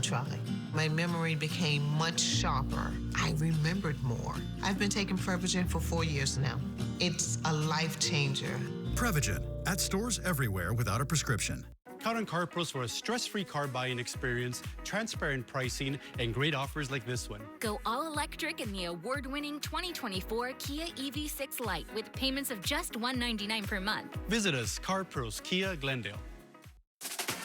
try. My memory became much sharper. I remembered more. I've been taking Prevagen for 4 years now. It's a life changer. Prevagen, at stores everywhere without a prescription. Count on CarPros for a stress-free car buying experience, transparent pricing, and great offers like this one. Go all-electric in the award-winning 2024 Kia EV6 Lite with payments of just $199 per month. Visit us, CarPros, Kia, Glendale.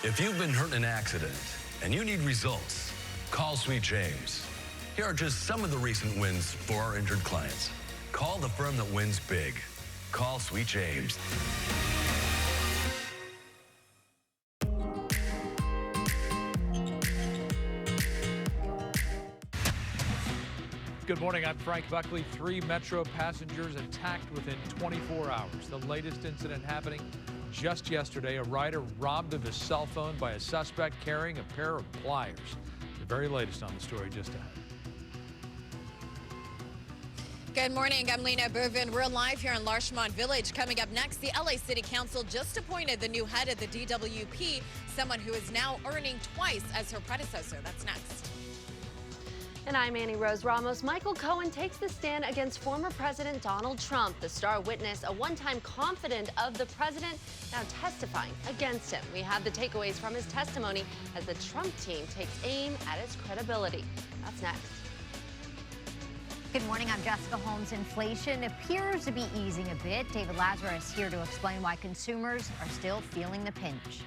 If you've been hurt in an accident and you need results, call Sweet James. Here are just some of the recent wins for our injured clients. Call the firm that wins big. Call Sweet James. Good morning, I'm Frank Buckley. 3 Metro passengers attacked within 24 hours. The latest incident happening just yesterday. A rider robbed of his cell phone by a suspect carrying a pair of pliers. The very latest on the story just ahead. Good morning, I'm Lena Bourbon. We're live here in Larchmont Village. Coming up next, the LA City Council just appointed the new head of the DWP, someone who is now earning twice as her predecessor. That's next. And I'm Annie Rose Ramos. Michael Cohen takes the stand against former President Donald Trump. The star witness, a one-time confidant of the president, now testifying against him. We have the takeaways from his testimony as the Trump team takes aim at his credibility. That's next. Good morning, I'm Jessica Holmes. Inflation appears to be easing a bit. David Lazarus here to explain why consumers are still feeling the pinch.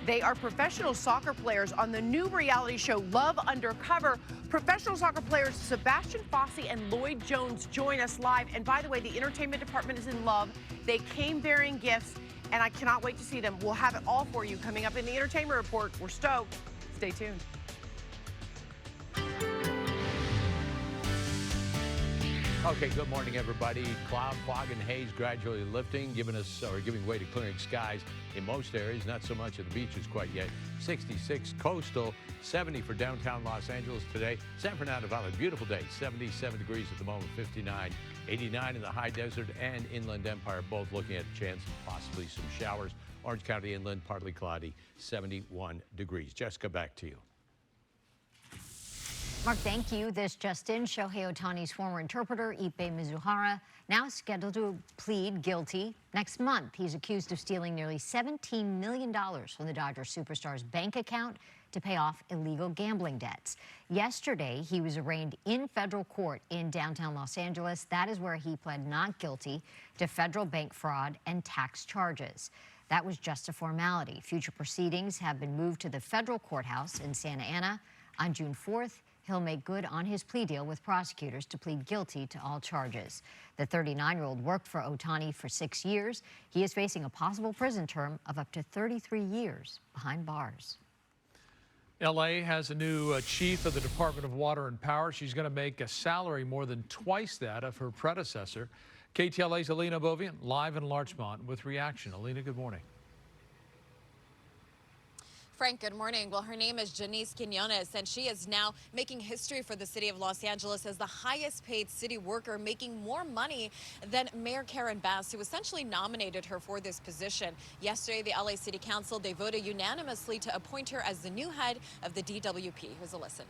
They are professional soccer players on the new reality show Love Undercover. Professional soccer players Sebastian Fosse and Lloyd Jones join us live. And by the way, the entertainment department is in love. They came bearing gifts, and I cannot wait to see them. We'll have it all for you coming up in the entertainment report. We're stoked. Stay tuned. Okay, good morning, everybody. Cloud, fog, and haze gradually lifting, giving way to clearing skies in most areas. Not so much at the beaches quite yet. 66 coastal, 70 for downtown Los Angeles today. San Fernando Valley, beautiful day. 77 degrees at the moment, 59, 89 in the high desert and inland Empire, both looking at a chance of possibly some showers. Orange County inland, partly cloudy, 71 degrees. Jessica, back to you. Mark, thank you. This just in, Shohei Ohtani's former interpreter, Ipe Mizuhara, now scheduled to plead guilty next month. He's accused of stealing nearly $17 million from the Dodgers superstar's bank account to pay off illegal gambling debts. Yesterday, he was arraigned in federal court in downtown Los Angeles. That is where he pled not guilty to federal bank fraud and tax charges. That was just a formality. Future proceedings have been moved to the federal courthouse in Santa Ana. On June 4th, he'll make good on his plea deal with prosecutors to plead guilty to all charges. The 39-year-old worked for Ohtani for 6 years. He is facing a possible prison term of up to 33 years behind bars. L.A. has a new chief of the Department of Water and Power. She's going to make a salary more than twice that of her predecessor. KTLA's Alina Bovian live in Larchmont with reaction. Alina, good morning. Frank, good morning. Well, her name is Janice Quinones, and she is now making history for the city of Los Angeles as the highest paid city worker, making more money than Mayor Karen Bass, who essentially nominated her for this position. Yesterday, the LA City Council, they voted unanimously to appoint her as the new head of the DWP. Here's a listen.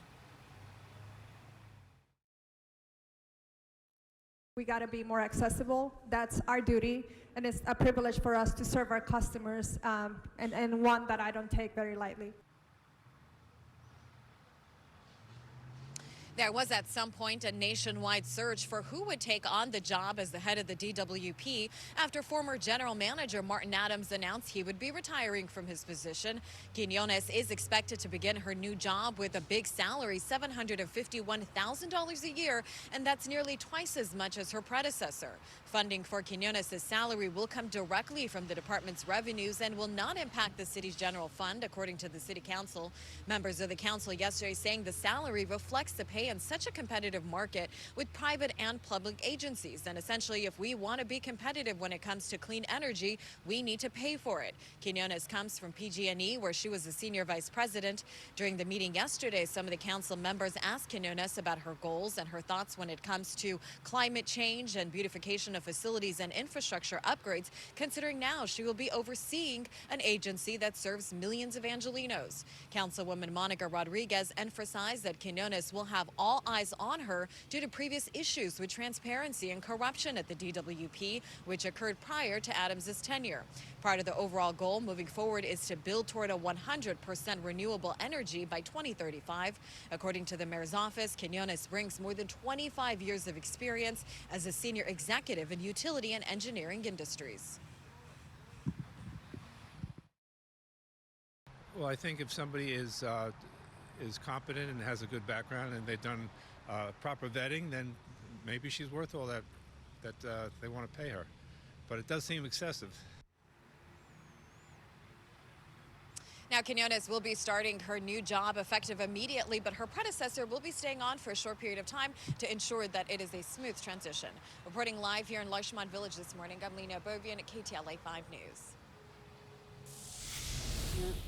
We got to be more accessible. That's our duty, and it's a privilege for us to serve our customers, and one that I don't take very lightly. There was at some point a nationwide search for who would take on the job as the head of the DWP after former general manager Martin Adams announced he would be retiring from his position. Quinones is expected to begin her new job with a big salary, $751,000 a year, and that's nearly twice as much as her predecessor. Funding for Quinones' salary will come directly from the department's revenues and will not impact the city's general fund, according to the city council. Members of the council yesterday saying the salary reflects the pay play in such a competitive market with private and public agencies. And essentially, if we want to be competitive when it comes to clean energy, we need to pay for it. Quiñones comes from PG&E, where she was the senior vice president. During the meeting yesterday, some of the council members asked Quiñones about her goals and her thoughts when it comes to climate change and beautification of facilities and infrastructure upgrades, considering now she will be overseeing an agency that serves millions of Angelinos. Councilwoman Monica Rodriguez emphasized that Quiñones will have all eyes on her due to previous issues with transparency and corruption at the DWP, which occurred prior to Adams' tenure. Part of the overall goal moving forward is to build toward a 100% renewable energy by 2035. According to the mayor's office, Quiñones brings more than 25 years of experience as a senior executive in utility and engineering industries. Well, I think if somebody is competent and has a good background and they've done proper vetting, then maybe she's worth all that they want to pay her. But it does seem excessive. Now, Quiñones will be starting her new job effective immediately, but her predecessor will be staying on for a short period of time to ensure that it is a smooth transition. Reporting live here in Larchmont Village this morning, I'm Lena Bovian at KTLA 5 News.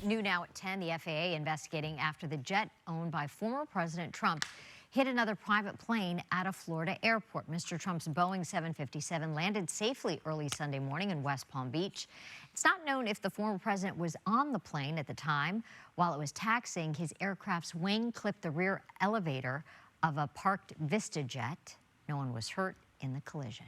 New now at 10, the FAA investigating after the jet owned by former President Trump hit another private plane at a Florida airport. Mr. Trump's Boeing 757 landed safely early Sunday morning in West Palm Beach. It's not known if the former president was on the plane at the time. While it was taxiing, his aircraft's wing clipped the rear elevator of a parked Vista jet. No one was hurt in the collision.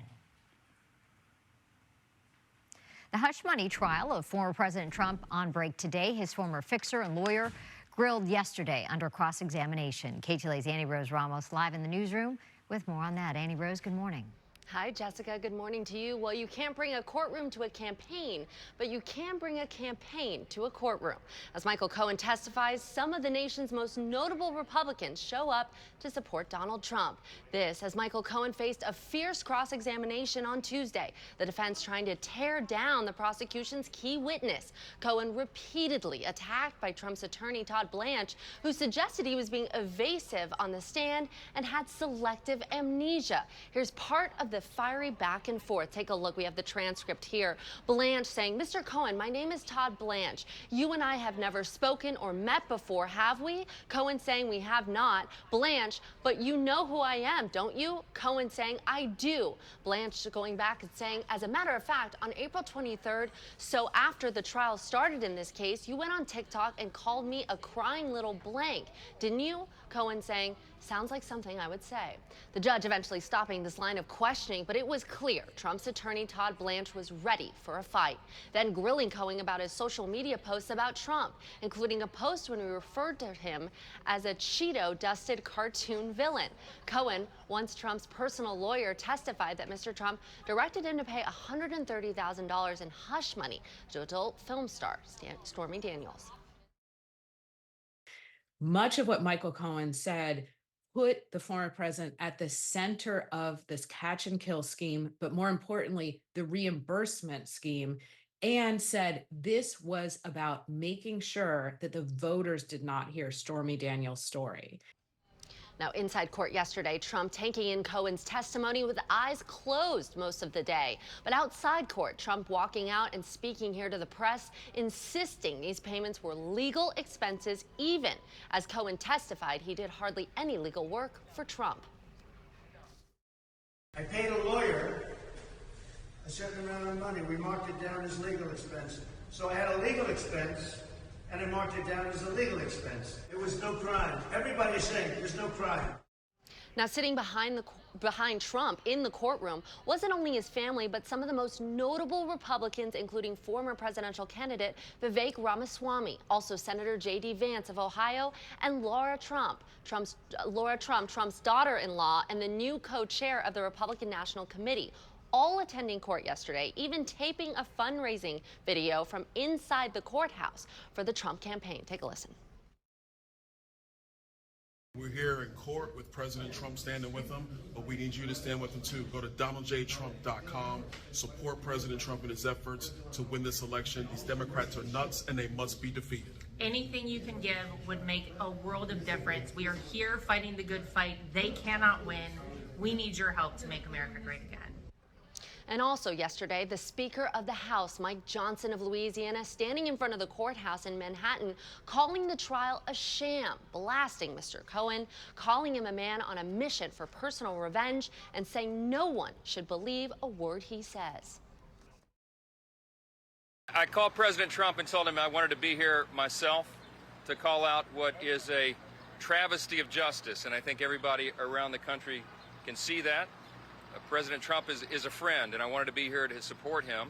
The hush money trial of former President Trump on break today. His former fixer and lawyer grilled yesterday under cross-examination. KTLA's Annie Rose Ramos live in the newsroom with more on that. Annie Rose, good morning. Hi, Jessica. Good morning to you. Well, you can't bring a courtroom to a campaign, but you can bring a campaign to a courtroom. As Michael Cohen testifies, some of the nation's most notable Republicans show up to support Donald Trump. This as Michael Cohen faced a fierce cross-examination on Tuesday. The defense trying to tear down the prosecution's key witness. Cohen repeatedly attacked by Trump's attorney Todd Blanche, who suggested he was being evasive on the stand and had selective amnesia. Here's part of the fiery back and forth. Take a look. We have the transcript here. Blanche saying, "Mr. Cohen, my name is Todd Blanche. You and I have never spoken or met before, have we?" Cohen saying, "We have not." Blanche, "But you know who I am, don't you?" Cohen saying, "I do." Blanche going back and saying, "As a matter of fact, on April 23rd, so after the trial started in this case, you went on TikTok and called me a crying little blank, didn't you?" Cohen saying, "Sounds like something I would say." The judge eventually stopping this line of questioning, but it was clear Trump's attorney Todd Blanche was ready for a fight. Then grilling Cohen about his social media posts about Trump, including a post when he referred to him as a Cheeto-dusted cartoon villain. Cohen, once Trump's personal lawyer, testified that Mr. Trump directed him to pay $130,000 in hush money to adult film star Stormy Daniels. Much of what Michael Cohen said put the former president at the center of this catch and kill scheme, but more importantly, the reimbursement scheme, and said this was about making sure that the voters did not hear Stormy Daniels' story. Now, inside court yesterday, Trump taking in Cohen's testimony with eyes closed most of the day. But outside court, Trump walking out and speaking here to the press, insisting these payments were legal expenses, even as Cohen testified he did hardly any legal work for Trump. I paid a lawyer a certain amount of money. We marked it down as legal expense. So I had a legal expense, and I marked it down as a legal expense. It was no crime. Everybody's saying there's no crime. Now, sitting behind Trump in the courtroom wasn't only his family, but some of the most notable Republicans, including former presidential candidate Vivek Ramaswamy, also Senator J.D. Vance of Ohio, and Laura Trump, Trump's daughter-in-law, and the new co-chair of the Republican National Committee, all attending court yesterday, even taping a fundraising video from inside the courthouse for the Trump campaign. Take a listen. We're here in court with President Trump standing with him, but we need you to stand with him too. Go to DonaldJTrump.com, support President Trump in his efforts to win this election. These Democrats are nuts and they must be defeated. Anything you can give would make a world of difference. We are here fighting the good fight. They cannot win. We need your help to make America great again. And also yesterday, the Speaker of the House, Mike Johnson of Louisiana, standing in front of the courthouse in Manhattan, calling the trial a sham, blasting Mr. Cohen, calling him a man on a mission for personal revenge, and saying no one should believe a word he says. I called President Trump and told him I wanted to be here myself to call out what is a travesty of justice, and I think everybody around the country can see that. President Trump is a friend, and I wanted to be here to support him.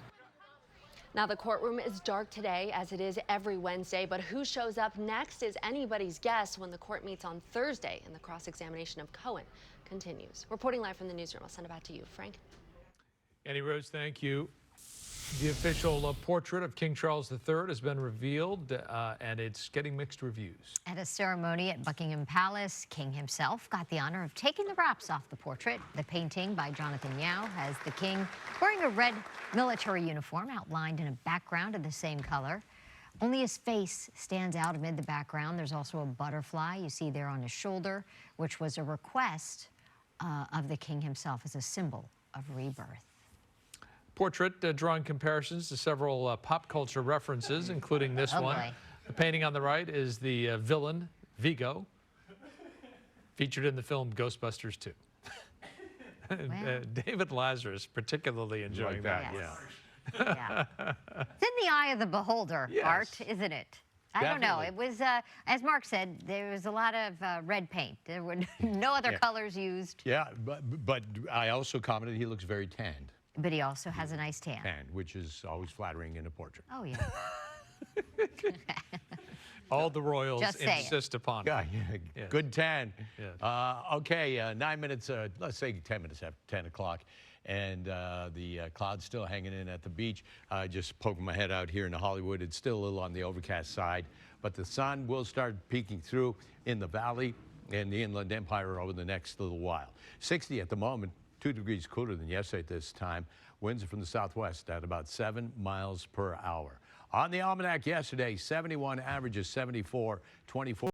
Now, the courtroom is dark today, as it is every Wednesday, but who shows up next is anybody's guess when the court meets on Thursday and the cross-examination of Cohen continues. Reporting live from the newsroom, I'll send it back to you, Frank. Annie Rose, thank you. The official portrait of King Charles III has been revealed, and it's getting mixed reviews. At a ceremony at Buckingham Palace, King himself got the honor of taking the wraps off the portrait. The painting by Jonathan Yao has the king wearing a red military uniform outlined in a background of the same color. Only his face stands out amid the background. There's also a butterfly you see there on his shoulder, which was a request of the king himself as a symbol of rebirth. Portrait drawing comparisons to several pop culture references, including this one. Boy. The painting on the right is the villain, Vigo, featured in the film Ghostbusters 2. David Lazarus particularly enjoying that. Yes. Yeah. It's in the eye of the beholder, Yes. Art, isn't it? I don't know. It was, as Mark said, there was a lot of red paint. There were no other colors used. Yeah, but I also commented he looks very tanned. But he also has a nice tan. Which is always flattering in a portrait. Oh, yeah. All the royals Just saying. insist upon it. Yeah, Yes. good tan. Yes. Okay, 9 minutes, let's say 10 minutes after 10 o'clock, and the clouds still hanging in at the beach. Just poking my head out here in Hollywood. It's still a little on the overcast side, but the sun will start peeking through in the valley and the Inland Empire over the next little while. 60 at the moment. 2 degrees cooler than yesterday at this time. Winds are from the southwest at about 7 miles per hour. On the almanac yesterday, 71, averages 74, 24.